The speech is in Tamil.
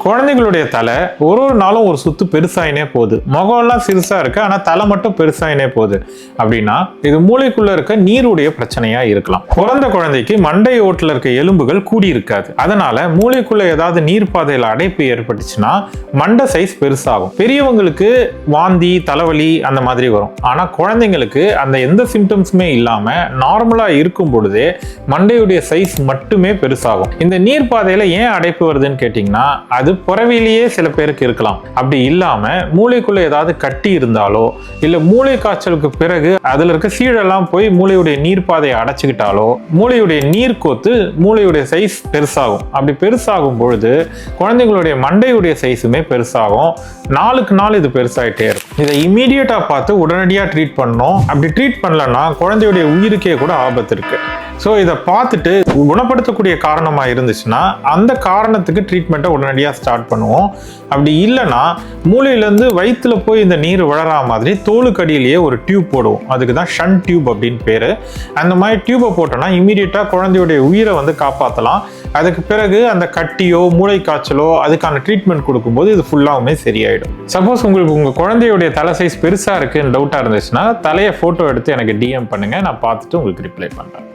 குழந்தைகளுடைய தலை ஒரு நாளும் ஒரு சுத்து பெருசாயினே போகுது. முகம்லாம் சிறுசா இருக்கு, ஆனா தலை மட்டும் பெருசாயினே போகுது அப்படின்னா இது மூளைக்குள்ள இருக்க நீருடைய பிரச்சனையா இருக்கலாம். பிறந்த குழந்தைக்கு மண்டை ஓட்டுல இருக்க எலும்புகள் கூடி இருக்காது. அதனால மூளைக்குள்ள ஏதாவது நீர் பாதையில அடைப்பு ஏற்பட்டுச்சுன்னா மண்டை சைஸ் பெருசாகும். பெரியவங்களுக்கு வாந்தி, தலைவலி அந்த மாதிரி வரும். ஆனா குழந்தைங்களுக்கு அந்த எந்த சிம்டம்ஸுமே இல்லாம நார்மலா இருக்கும் பொழுதே மண்டையுடைய சைஸ் மட்டுமே பெருசாகும். இந்த நீர் பாதையில ஏன் அடைப்பு வருதுன்னு கேட்டீங்கன்னா அது பிறவிலேயே சில பேருக்கு இருக்கலாம். அப்படி இல்லாம மூளைக்குள்ள ஏதாவது கட்டி இருந்தாலோ இல்ல மூளை காய்ச்சலுக்கு பிறகு அதுல இருக்க சீழெல்லாம் போய் மூளையுடைய நீர் பாதையை அடைச்சுக்கிட்டாலோ மூளையுடைய நீர் கோத்து மூளையுடைய சைஸ் பெருசாகும். அப்படி பெருசாகும் பொழுது குழந்தைங்களுடைய மண்டையுடைய சைஸுமே பெருசாகும். நாளுக்கு நாள் இது பெருசாயிட்டே இருக்கும். இதை இமீடியட்டா பார்த்து உடனடியா ட்ரீட் பண்ணணும். அப்படி ட்ரீட் பண்ணலன்னா குழந்தையுடைய உயிருக்கே கூட ஆபத்து இருக்கு. ஸோ இதை பார்த்துட்டு குணப்படுத்தக்கூடிய காரணமாக இருந்துச்சுன்னா அந்த காரணத்துக்கு ட்ரீட்மெண்ட்டை உடனடியாக ஸ்டார்ட் பண்ணுவோம். அப்படி இல்லைன்னா மூளையிலேருந்து வயிற்றுல போய் இந்த நீர் வளரா மாதிரி தோலுக்கடியிலேயே ஒரு டியூப் போடுவோம். அதுக்கு தான் ஷண்ட் டியூப் அப்படின்னு பேர். அந்த மாதிரி டியூப்பை போட்டோன்னா இமீடியட்டாக குழந்தையுடைய உயிரை வந்து காப்பாற்றலாம். அதுக்கு பிறகு அந்த கட்டியோ மூளை காய்ச்சலோ அதுக்கான ட்ரீட்மெண்ட் கொடுக்கும்போது இது ஃபுல்லாகவுமே சரியாயிடும். சப்போஸ் உங்களுக்கு உங்கள் குழந்தையுடைய தலை சைஸ் பெருசாக இருக்குன்னு டவுட்டாக இருந்துச்சுன்னா தலையை ஃபோட்டோ எடுத்து எனக்கு டிஎம் பண்ணுங்கள். நான் பார்த்துட்டு உங்களுக்கு ரிப்ளை பண்ணுறேன்.